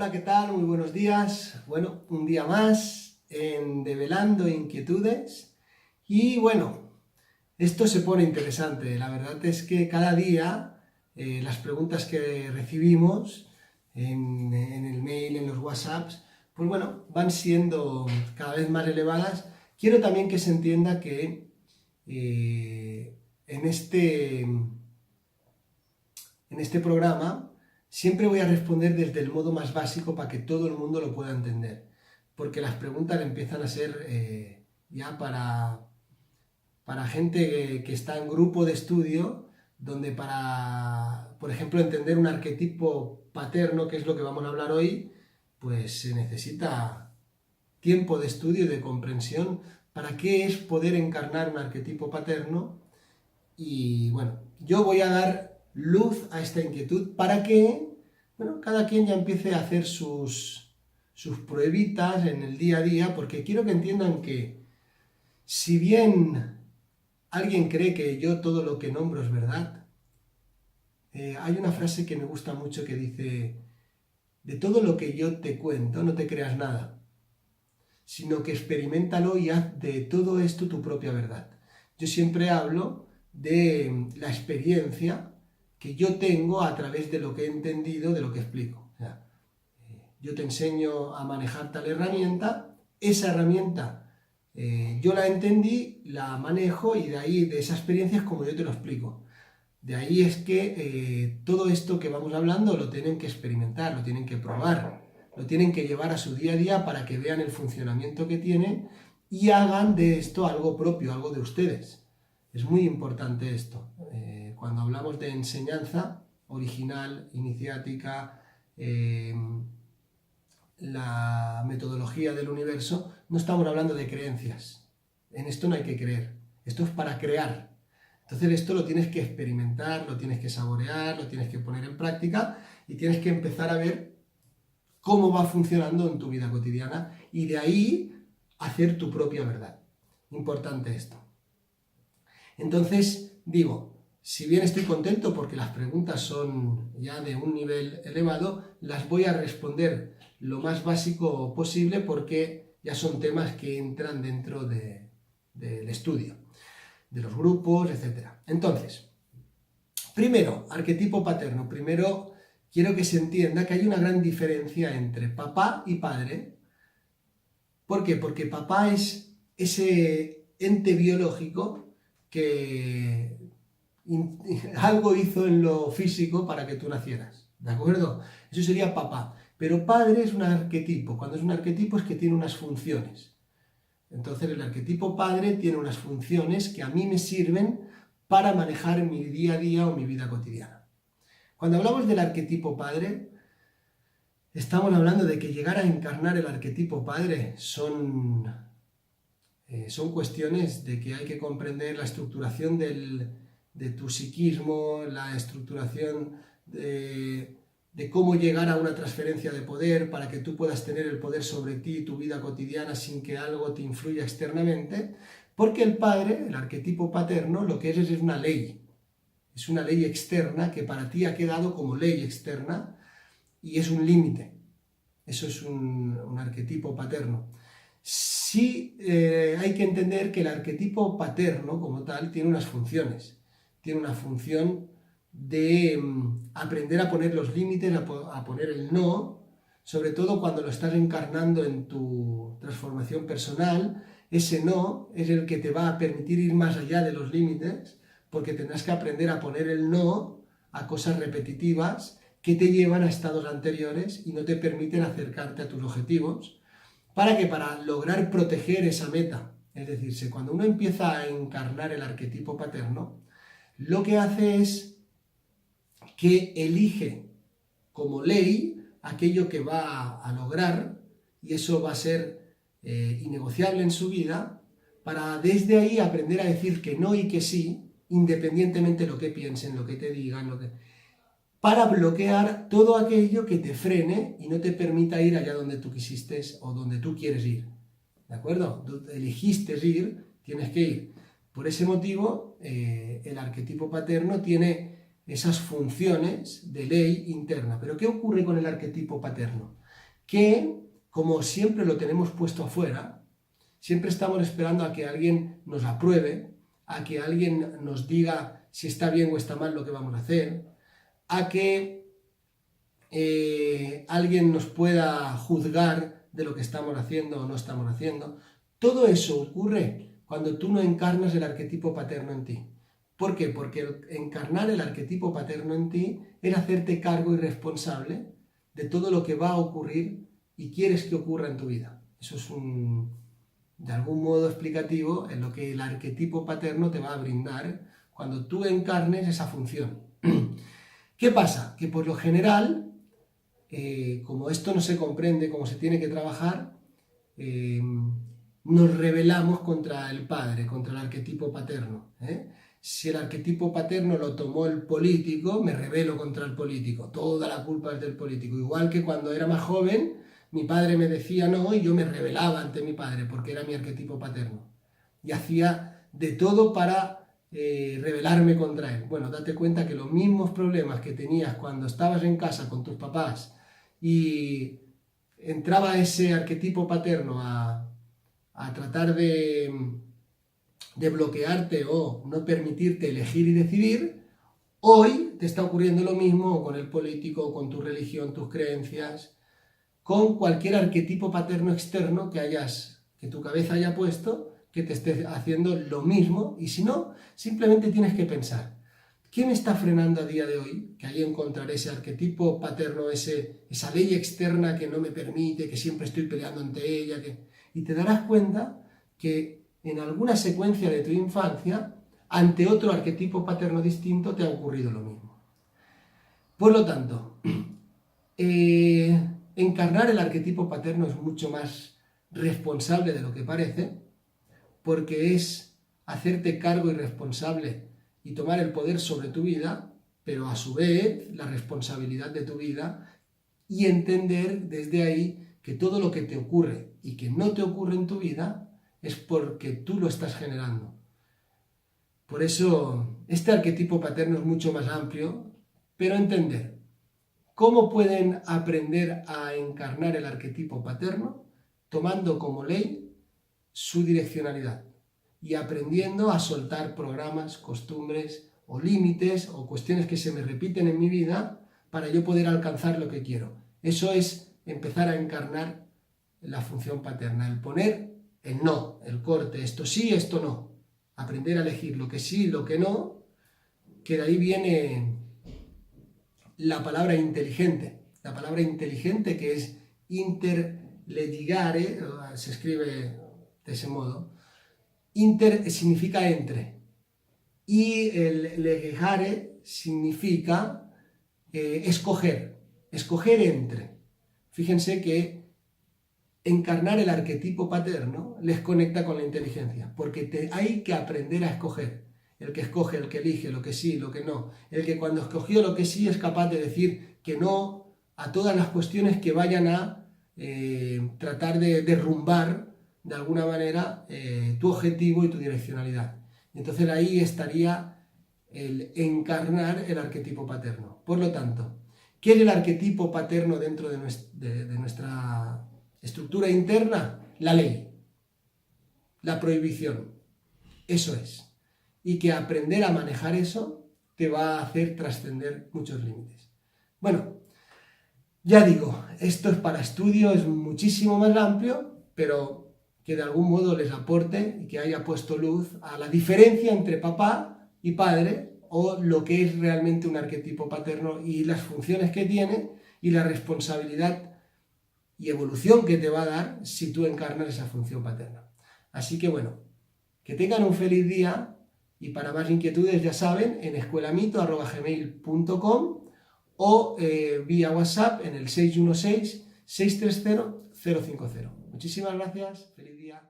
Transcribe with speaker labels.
Speaker 1: Hola, ¿qué tal? Muy buenos días. Bueno, un día más en Develando Inquietudes. Y bueno, esto se pone interesante. La verdad es que cada día las preguntas que recibimos en el mail, en los WhatsApps, pues bueno, van siendo cada vez más elevadas. Quiero también que se entienda que en este programa siempre voy a responder desde el modo más básico para que todo el mundo lo pueda entender, porque las preguntas empiezan a ser ya para gente que está en grupo de estudio, donde para, por ejemplo, entender un arquetipo paterno, que es lo que vamos a hablar hoy, pues se necesita tiempo de estudio y de comprensión para qué es poder encarnar un arquetipo paterno. Y bueno, yo voy a dar luz a esta inquietud para que, bueno, cada quien ya empiece a hacer sus pruebitas en el día a día, porque quiero que entiendan que si bien alguien cree que yo todo lo que nombro es verdad, hay una frase que me gusta mucho que dice: de todo lo que yo te cuento no te creas nada, sino que experiméntalo y haz de todo esto tu propia verdad. Yo siempre hablo de la experiencia que yo tengo a través de lo que he entendido, de lo que explico. O sea, yo te enseño a manejar tal herramienta, esa herramienta yo la entendí, la manejo y de ahí, de esa experiencia es como yo te lo explico. De ahí es que todo esto que vamos hablando lo tienen que experimentar, lo tienen que probar, lo tienen que llevar a su día a día para que vean el funcionamiento que tiene y hagan de esto algo propio, algo de ustedes. Es muy importante esto. Cuando hablamos de enseñanza original, iniciática, la metodología del universo, no estamos hablando de creencias. En esto no hay que creer. Esto es para crear. Entonces esto lo tienes que experimentar, lo tienes que saborear, lo tienes que poner en práctica y tienes que empezar a ver cómo va funcionando en tu vida cotidiana y de ahí hacer tu propia verdad. Importante esto. Entonces, digo, si bien estoy contento porque las preguntas son ya de un nivel elevado, las voy a responder lo más básico posible porque ya son temas que entran dentro del estudio, de los grupos, etc. Entonces, primero, arquetipo paterno. Primero, quiero que se entienda que hay una gran diferencia entre papá y padre. ¿Por qué? Porque papá es ese ente biológico que algo hizo en lo físico para que tú nacieras, ¿de acuerdo? Eso sería papá. Pero padre es un arquetipo. Cuando es un arquetipo es que tiene unas funciones. Entonces el arquetipo padre tiene unas funciones que a mí me sirven para manejar mi día a día o mi vida cotidiana. Cuando hablamos del arquetipo padre, estamos hablando de que llegar a encarnar el arquetipo padre son cuestiones de que hay que comprender la estructuración de tu psiquismo, la estructuración de cómo llegar a una transferencia de poder para que tú puedas tener el poder sobre ti y tu vida cotidiana sin que algo te influya externamente, porque el padre, el arquetipo paterno, lo que es una ley. Es una ley externa que para ti ha quedado como ley externa y es un límite. Eso es un arquetipo paterno. Sí, hay que entender que el arquetipo paterno como tal tiene unas funciones. Tiene una función de aprender a poner los límites, a poner el no, sobre todo cuando lo estás encarnando en tu transformación personal. Ese no es el que te va a permitir ir más allá de los límites, porque tendrás que aprender a poner el no a cosas repetitivas que te llevan a estados anteriores y no te permiten acercarte a tus objetivos, para lograr proteger esa meta. Es decir, cuando uno empieza a encarnar el arquetipo paterno, lo que hace es que elige como ley aquello que va a lograr, y eso va a ser innegociable en su vida, para desde ahí aprender a decir que no y que sí, independientemente de lo que piensen, lo que te digan, para bloquear todo aquello que te frene y no te permita ir allá donde tú quisiste o donde tú quieres ir. ¿De acuerdo? Tú elegiste ir, tienes que ir. Por ese motivo, el arquetipo paterno tiene esas funciones de ley interna. ¿Pero qué ocurre con el arquetipo paterno? que, como siempre lo tenemos puesto afuera, siempre estamos esperando a que alguien nos apruebe, a que alguien nos diga si está bien o está mal lo que vamos a hacer, a que alguien nos pueda juzgar de lo que estamos haciendo o no estamos haciendo. Todo eso ocurre cuando tú no encarnas el arquetipo paterno en ti. ¿Por qué? Porque encarnar el arquetipo paterno en ti es hacerte cargo y responsable de todo lo que va a ocurrir y quieres que ocurra en tu vida. Eso es de algún modo explicativo en lo que el arquetipo paterno te va a brindar cuando tú encarnes esa función. ¿Qué pasa? Que por lo general, como esto no se comprende, como se tiene que trabajar, nos rebelamos contra el padre, contra el arquetipo paterno. Si el arquetipo paterno lo tomó el político, me rebelo contra el político. Toda la culpa es del político. Igual que cuando era más joven, mi padre me decía no y yo me rebelaba ante mi padre porque era mi arquetipo paterno. Y hacía de todo para rebelarme contra él. Bueno, date cuenta que los mismos problemas que tenías cuando estabas en casa con tus papás y entraba ese arquetipo paterno a tratar de bloquearte o no permitirte elegir y decidir, hoy te está ocurriendo lo mismo con el político, con tu religión, tus creencias, con cualquier arquetipo paterno externo que tu cabeza haya puesto, que te esté haciendo lo mismo, y si no, simplemente tienes que pensar, ¿qué me está frenando a día de hoy? Que ahí encontraré ese arquetipo paterno, esa ley externa que no me permite, que siempre estoy peleando ante ella, y te darás cuenta que en alguna secuencia de tu infancia, ante otro arquetipo paterno distinto, te ha ocurrido lo mismo. Por lo tanto, encarnar el arquetipo paterno es mucho más responsable de lo que parece, porque es hacerte cargo y responsable y tomar el poder sobre tu vida, pero a su vez la responsabilidad de tu vida, y entender desde ahí que todo lo que te ocurre y que no te ocurre en tu vida es porque tú lo estás generando. Por eso este arquetipo paterno es mucho más amplio, pero entender cómo pueden aprender a encarnar el arquetipo paterno tomando como ley su direccionalidad y aprendiendo a soltar programas, costumbres o límites o cuestiones que se me repiten en mi vida para yo poder alcanzar lo que quiero. Eso es empezar a encarnar la función paterna, el poner el no, el corte, esto sí, esto no. Aprender a elegir lo que sí, lo que no, que de ahí viene la palabra inteligente. La palabra inteligente, que es interlegigare, se escribe de ese modo. Inter significa entre. Y el legigare significa escoger entre. Fíjense que encarnar el arquetipo paterno les conecta con la inteligencia, porque hay que aprender a escoger. El que escoge, el que elige, lo que sí, lo que no. El que cuando escogió lo que sí es capaz de decir que no a todas las cuestiones que vayan a tratar de derrumbar de alguna manera tu objetivo y tu direccionalidad. Entonces ahí estaría el encarnar el arquetipo paterno. Por lo tanto, ¿qué es el arquetipo paterno dentro de nuestra estructura interna? La ley, la prohibición, eso es. Y que aprender a manejar eso te va a hacer trascender muchos límites. Bueno, ya digo, esto es para estudio, es muchísimo más amplio, pero que de algún modo les aporte y que haya puesto luz a la diferencia entre papá y padre, o lo que es realmente un arquetipo paterno y las funciones que tiene y la responsabilidad y evolución que te va a dar si tú encarnas esa función paterna. Así que bueno, que tengan un feliz día, y para más inquietudes ya saben, en escuelamito@gmail.com o vía WhatsApp en el 616-630-050. Muchísimas gracias, feliz día.